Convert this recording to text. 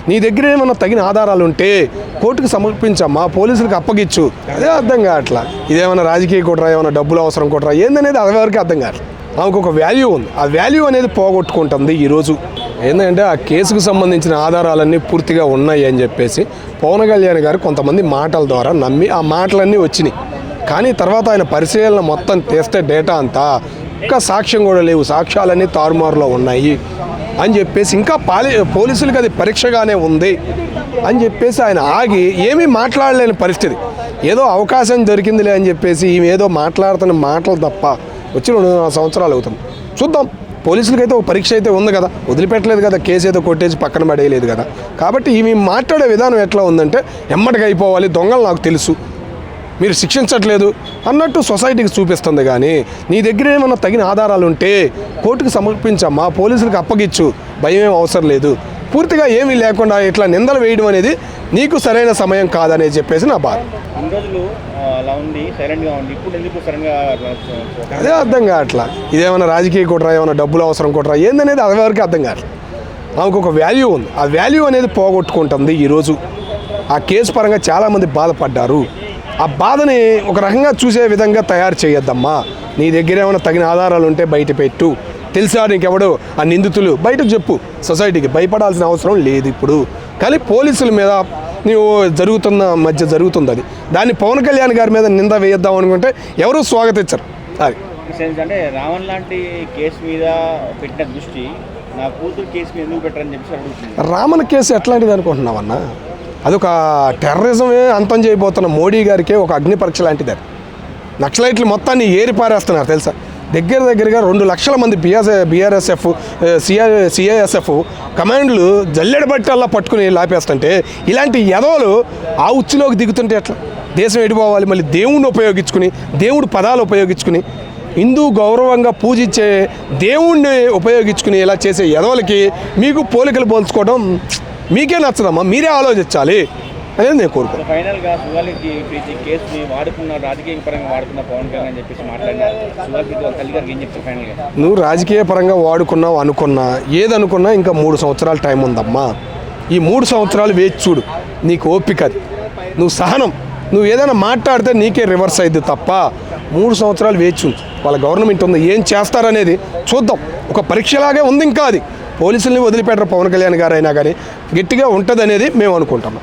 నీ దగ్గర ఏమైనా తగిన ఆధారాలు ఉంటే కోర్టుకు సమర్పించమ్మా, పోలీసులకు అప్పగించు. అదే అర్థం కావట్లా. ఇదేమైనా రాజకీయ కుట్ర, ఏమైనా డబ్బులు అవసరం కుట్ర ఏందనేది అదివరకు అర్థం కావట్లేదు. ఆమెకు ఒక వాల్యూ ఉంది, ఆ వాల్యూ అనేది పోగొట్టుకుంటుంది ఈరోజు. ఏంటంటే ఆ కేసుకు సంబంధించిన ఆధారాలన్నీ పూర్తిగా ఉన్నాయి అని చెప్పేసి పవన్ కళ్యాణ్ గారు కొంతమంది మాటల ద్వారా నమ్మి ఆ మాటలన్నీ వచ్చినాయి. కానీ తర్వాత ఆయన పరిశీలన మొత్తం తీస్తే డేటా అంతా ఒక్క సాక్ష్యం కూడా లేవు, సాక్ష్యాలన్నీ తారుమారులో ఉన్నాయి అని చెప్పేసి ఇంకా పోలీసులకు అది పరీక్షగానే ఉంది అని చెప్పేసి ఆయన ఆగి ఏమీ మాట్లాడలేని పరిస్థితి. ఏదో అవకాశం దొరికిందిలే అని చెప్పేసి ఈమె ఏదో మాట్లాడుతున్న మాటలు తప్ప వచ్చి 2 సంవత్సరాలు అవుతుంది. చూద్దాం. పోలీసులకైతే ఒక పరీక్ష అయితే ఉంది కదా, వదిలిపెట్టలేదు కదా, కేసు ఏదో కొట్టేసి పక్కన పడేయలేదు కదా. కాబట్టి ఈమె మాట్లాడే విధానం ఎట్లా ఉందంటే ఎమ్మటికి అయిపోవాలి, దొంగలు నాకు తెలుసు, మీరు శిక్షించట్లేదు అన్నట్టు సొసైటీకి చూపిస్తుంది. కానీ నీ దగ్గర ఏమైనా తగిన ఆధారాలు ఉంటే కోర్టుకు సమర్పించమ్మా, పోలీసులకు అప్పగించు, భయం ఏం అవసరం లేదు. పూర్తిగా ఏమీ లేకుండా ఇట్లా నిందలు వేయడం అనేది నీకు సరైన సమయం కాదనేది చెప్పేసి నా బాధ. అదే అర్థం కావట్లా. ఇదేమైనా రాజకీయ కుట్ర, ఏమైనా డబ్బులు అవసరం కుట్ర ఏందనేది అదివరకు అర్థం కావట్లేదు. ఆమెకు ఒక వాల్యూ ఉంది, ఆ వాల్యూ అనేది పోగొట్టుకుంటుంది ఈరోజు. ఆ కేసు పరంగా చాలామంది బాధపడ్డారు. ఆ బాధని ఒక రకంగా చూసే విధంగా తయారు చేయొద్దమ్మా. నీ దగ్గర ఏమైనా తగిన ఆధారాలు ఉంటే బయట పెట్టు. తెలుసా నీకెవడు ఆ నిందితులు బయటకు చెప్పు. సొసైటీకి భయపడాల్సిన అవసరం లేదు ఇప్పుడు. కానీ పోలీసుల మీద నీవు జరుగుతుంది అది. దాన్ని పవన్ కళ్యాణ్ గారి మీద నింద వేయద్దాం అనుకుంటే ఎవరూ స్వాగతించరు. అది అంటే రావణ్ లాంటి కేసు మీద పెట్టిన దృష్టి నా కూతురు కేసు మీద ఎందుకు పెట్టారని చెప్పి అడుగుతుంది. రామన్ కేసు ఎట్లాంటిది అనుకుంటున్నావన్నా? అదొక టెర్రరిజమే అంతం చేయబోతున్న మోడీ గారికి ఒక అగ్ని పరీక్ష లాంటిది. అది నక్సలైట్లు మొత్తాన్ని ఏరిపారేస్తున్నారు తెలుసా. దగ్గరగా 2 లక్షల మంది బీఆర్ఎస్ఎఫ్, సిఐఎస్ఎఫ్ కమాండ్లు జల్లెడ బట్టల్లా పట్టుకుని లాపేస్తుంటే ఇలాంటి ఎదవలు ఆ ఉచ్చులోకి దిగుతుంటే ఎట్లా? దేశం ఎడిపోవాలి. మళ్ళీ దేవుణ్ణి ఉపయోగించుకుని, దేవుడు పదాలు ఉపయోగించుకుని, హిందూ గౌరవంగా పూజించే దేవుణ్ణి ఉపయోగించుకుని ఇలా చేసే ఎదవలకి మీకు పోలికలు పోల్చుకోవడం మీకే నచ్చదమ్మా. మీరే ఆలోచించాలి అనేది నేను కోరుకుంటున్నాను. ఫైనల్గా సుగాలికి కేసుని వాడుకున్న రాజకీయ పరంగా వాడుకున్న పవన్ కళ్యాణ్ అని చెప్పేసి మాట్లాడినారు. సుగాలికి తల్లి గారికి ఏం చెప్తారు ఫైనల్గా? నువ్వు రాజకీయ పరంగా వాడుకున్నావు అనుకున్నా, ఏదనుకున్నా ఇంకా 3 సంవత్సరాల టైం ఉందమ్మా. ఈ 3 సంవత్సరాలు వేచి చూడు. నీకు ఓపిక, నువ్వు సహనం, నువ్వు ఏదైనా మాట్లాడితే నీకే రివర్స్ అయింది తప్ప 3 సంవత్సరాలు వేచి ఉంచు. వాళ్ళ గవర్నమెంట్ ఉంది, ఏం చేస్తారనేది చూద్దాం. ఒక పరీక్షలాగే ఉంది. ఇంకా అది పోలీసుల్ని వదిలిపెట్టరు పవన్ కళ్యాణ్ గారు అయినా కానీ గట్టిగా ఉంటుంది అనేది మేము అనుకుంటున్నాం.